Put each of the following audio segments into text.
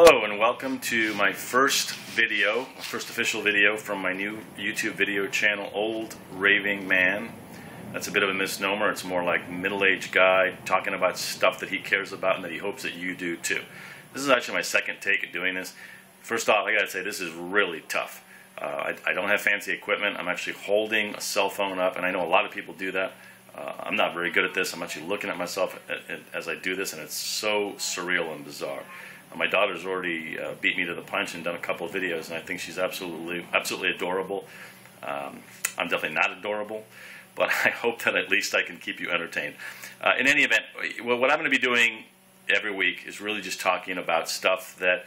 Hello and welcome to my first official video from my new YouTube video channel, Old Raving Man. That's a bit of a misnomer. It's more like middle-aged guy talking about stuff that he cares about and that he hopes that you do too. This is actually my second take at doing this. First off, I gotta say this is really tough. I don't have fancy equipment. I'm actually holding a cell phone up, and I know a lot of people do that. I'm not very good at this. I'm actually looking at myself as I do this, and it's so surreal and bizarre. My daughter's already beat me to the punch and done a couple of videos, and I think she's absolutely adorable. I'm definitely not adorable, but I hope that at least I can keep you entertained. In any event, what I'm going to be doing every week is really just talking about stuff that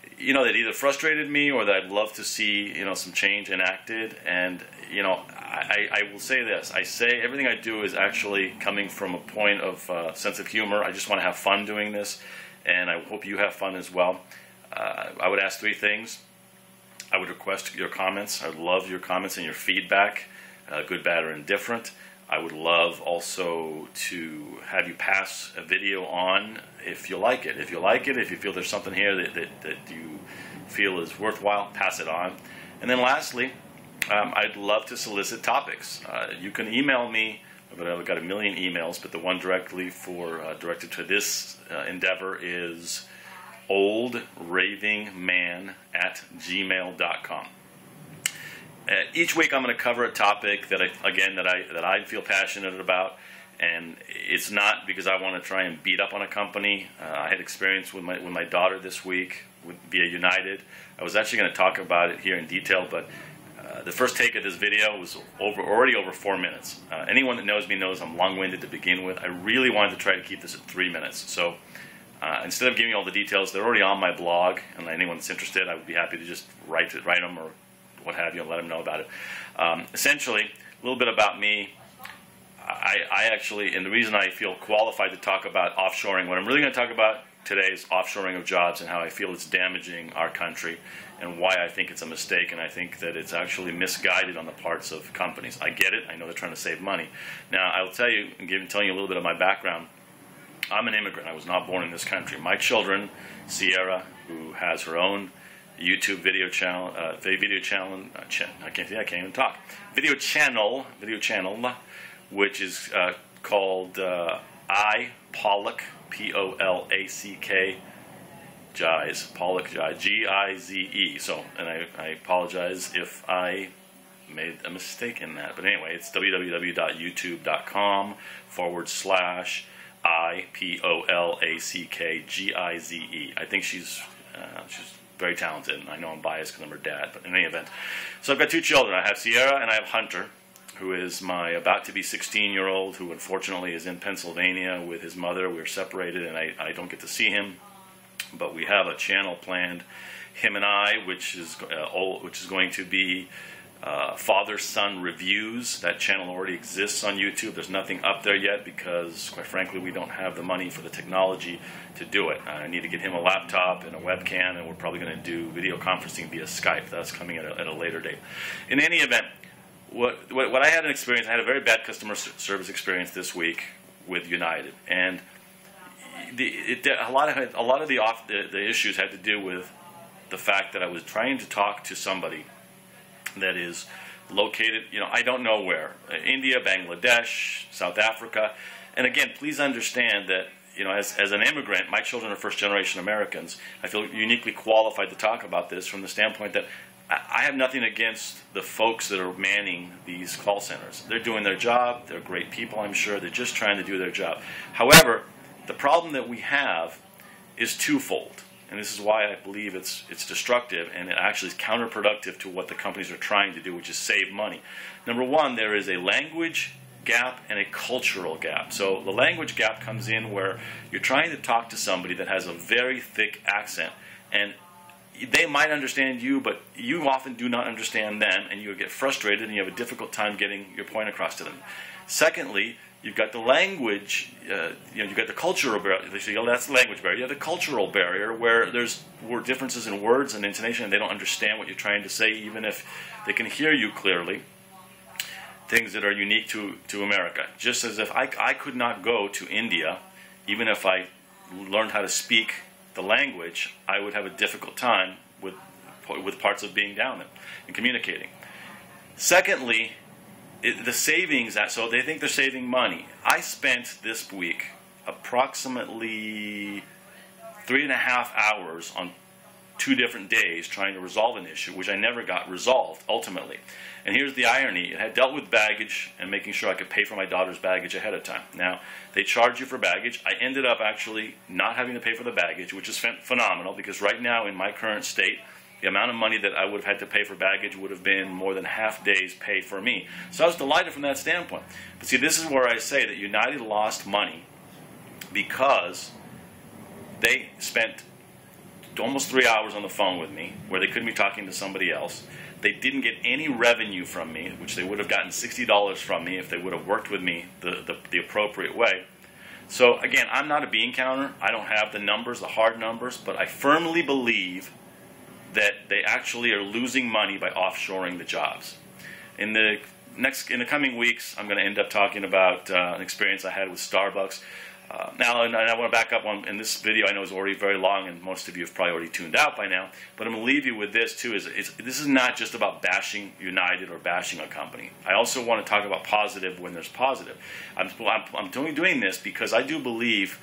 that either frustrated me or that I'd love to see some change enacted. And I will say this: I say everything I do is actually coming from a point of sense of humor. I just want to have fun doing this, and I hope you have fun as well. I would ask three things. I would request your comments. I would love your comments and your feedback, good, bad, or indifferent. I would love also to have you pass a video on if you like it. If you feel there's something here that you feel is worthwhile, pass it on. And then lastly, I'd love to solicit topics. You can email me. I've got a million emails, but the one directed to this endeavor is oldravingman@gmail.com. Each week I'm going to cover a topic that I feel passionate about, and it's not because I want to try and beat up on a company. I had experience with my daughter this week via United. I was actually going to talk about it here in detail, but the first take of this video was already over 4 minutes. Anyone that knows me knows I'm long-winded to begin with. I really wanted to try to keep this at 3 minutes. So instead of giving you all the details, they're already on my blog, and anyone that's interested, I would be happy to just write them or what have you, and let them know about it. Essentially, a little bit about me. I actually, and the reason I feel qualified to talk about offshoring, what I'm really going to talk about today is offshoring of jobs and how I feel it's damaging our country and why I think it's a mistake, and I think that it's actually misguided on the parts of companies. I get it. I know they're trying to save money. Now, I'll tell you, telling you a little bit of my background. I'm an immigrant. I was not born in this country. My children, Sierra, who has her own YouTube video channel, video channel, which is called iPolack, P-O-L-A-C-K, Pollock, G-I-Z-E. So, and I apologize if I made a mistake in that. But anyway, it's www.youtube.com/iPolackGize. I think she's very talented, and I know I'm biased because I'm her dad, but in any event. So I've got two children. I have Sierra and I have Hunter, who is my about-to-be 16-year-old, who unfortunately is in Pennsylvania with his mother. We're separated, and I don't get to see him, but we have a channel planned, him and I, which is going to be Father-Son Reviews. That channel already exists on YouTube. There's nothing up there yet because, quite frankly, we don't have the money for the technology to do it. I need to get him a laptop and a webcam, and we're probably going to do video conferencing via Skype. That's coming at a later date. In any event, what I had I had a very bad customer service experience this week with United, and a lot of the issues had to do with the fact that I was trying to talk to somebody that is located, I don't know where, India, Bangladesh, South Africa. And again, please understand that, as an immigrant, my children are first-generation Americans. I feel uniquely qualified to talk about this from the standpoint that I have nothing against the folks that are manning these call centers. They're doing their job. They're great people, I'm sure. They're just trying to do their job. However, the problem that we have is twofold. And this is why I believe it's destructive, and it actually is counterproductive to what the companies are trying to do, which is save money. Number one, there is a language gap and a cultural gap. So the language gap comes in where you're trying to talk to somebody that has a very thick accent, and they might understand you, but you often do not understand them, and you get frustrated, and you have a difficult time getting your point across to them. Secondly, you've got the language, you've got the cultural barrier. They say, that's the language barrier. You have the cultural barrier where there's differences in words and intonation, and they don't understand what you're trying to say, even if they can hear you clearly. Things that are unique to America. Just as if I could not go to India, even if I learned how to speak the language, I would have a difficult time with parts of being down and communicating. Secondly, the savings, so they think they're saving money. I spent this week approximately 3.5 hours on 2 different days trying to resolve an issue, which I never got resolved ultimately. And here's the irony. It had dealt with baggage and making sure I could pay for my daughter's baggage ahead of time. Now, they charge you for baggage. I ended up actually not having to pay for the baggage, which is phenomenal, because right now in my current state, the amount of money that I would have had to pay for baggage would have been more than half day's pay for me. So I was delighted from that standpoint. But see, this is where I say that United lost money because they spent almost 3 hours on the phone with me, where they couldn't be talking to somebody else. They didn't get any revenue from me, which they would have gotten $60 from me if they would have worked with me the appropriate way. So again, I'm not a bean counter. I don't have the numbers, the hard numbers, but I firmly believe that they actually are losing money by offshoring the jobs. In the coming weeks, I'm going to end up talking about an experience I had with Starbucks. Now, and I want to back up in this video. I know is already very long, and most of you have probably already tuned out by now. But I'm going to leave you with this too: this is not just about bashing United or bashing a company. I also want to talk about positive when there's positive. I'm doing this because I do believe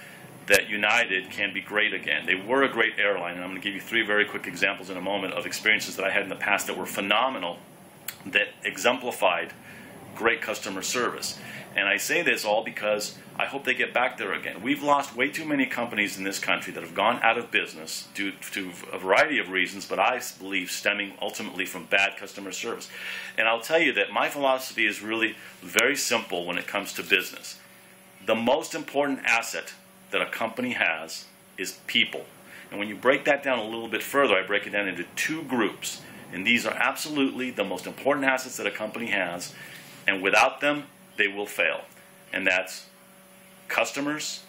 that United can be great again. They were a great airline, and I'm going to give you 3 very quick examples in a moment of experiences that I had in the past that were phenomenal, that exemplified great customer service. And I say this all because I hope they get back there again. We've lost way too many companies in this country that have gone out of business due to a variety of reasons, but I believe stemming ultimately from bad customer service. And I'll tell you that my philosophy is really very simple when it comes to business. The most important asset that a company has is people. And when you break that down a little bit further, I break it down into 2 groups. And these are absolutely the most important assets that a company has. And without them, they will fail. And that's customers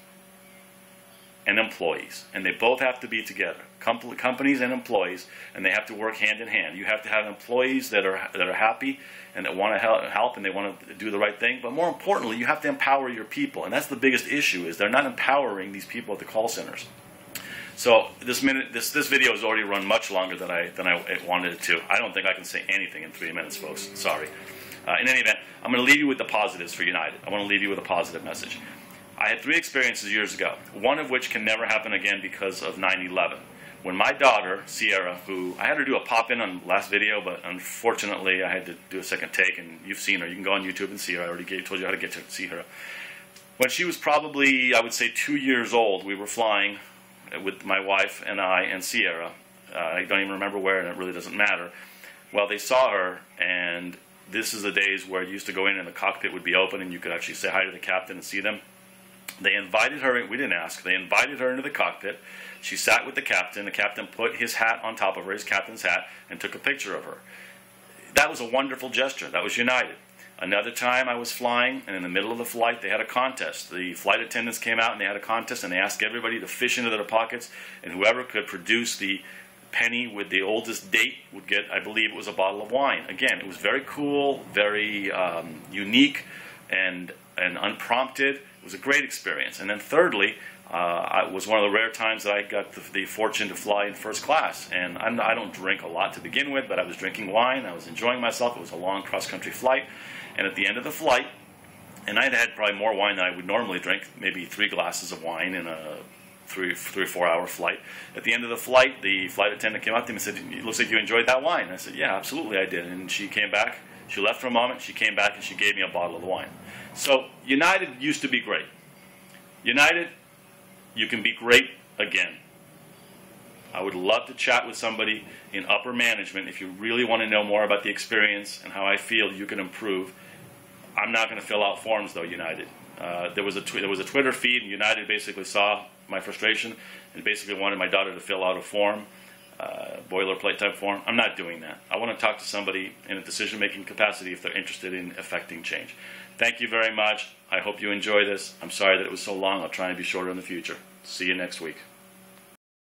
and employees. And they both have to be together. Companies and employees, and they have to work hand in hand. You have to have employees that are happy and that want to help and they want to do the right thing. But more importantly, you have to empower your people. And that's the biggest issue, is they're not empowering these people at the call centers. So this video has already run much longer than I wanted it to. I don't think I can say anything in 3 minutes, folks. Sorry. In any event, I'm going to leave you with the positives for United. I want to leave you with a positive message. I had 3 experiences years ago, one of which can never happen again because of 9/11. When my daughter, Sierra, who I had her do a pop-in on the last video, but unfortunately I had to do a second take, and you've seen her. You can go on YouTube and see her. I already told you how to get to see her. When she was probably, I would say, 2 years old, we were flying with my wife and I and Sierra. I don't even remember where, and it really doesn't matter. Well, they saw her, and this is the days where you used to go in and the cockpit would be open and you could actually say hi to the captain and see them. They invited her in. We didn't ask. They invited her into the cockpit. She sat with the captain. The captain put his hat on top of her, his captain's hat, and took a picture of her. That was a wonderful gesture. That was United. Another time I was flying, and in the middle of the flight, they had a contest. The flight attendants came out and they had a contest, and they asked everybody to fish into their pockets, and whoever could produce the penny with the oldest date would get, I believe it was a bottle of wine. Again, it was very cool, very unique, and unprompted. It was a great experience. And then thirdly, it was one of the rare times that I got the fortune to fly in first class. And I don't drink a lot to begin with, but I was drinking wine. I was enjoying myself. It was a long cross-country flight. And at the end of the flight, and I'd had probably more wine than I would normally drink, maybe 3 glasses of wine in a 3 or 4 hour flight. At the end of the flight attendant came up to me and said, "It looks like you enjoyed that wine." And I said, "Yeah, absolutely I did." And she came back. She left for a moment. She came back and she gave me a bottle of the wine. So United used to be great. United, you can be great again. I would love to chat with somebody in upper management if you really want to know more about the experience and how I feel you can improve. I'm not going to fill out forms though, United. There was a Twitter feed, and United basically saw my frustration and basically wanted my daughter to fill out a form, boilerplate type form. I'm not doing that. I want to talk to somebody in a decision-making capacity if they're interested in effecting change. Thank you very much. I hope you enjoy this. I'm sorry that it was so long. I'll try and be shorter in the future. See you next week.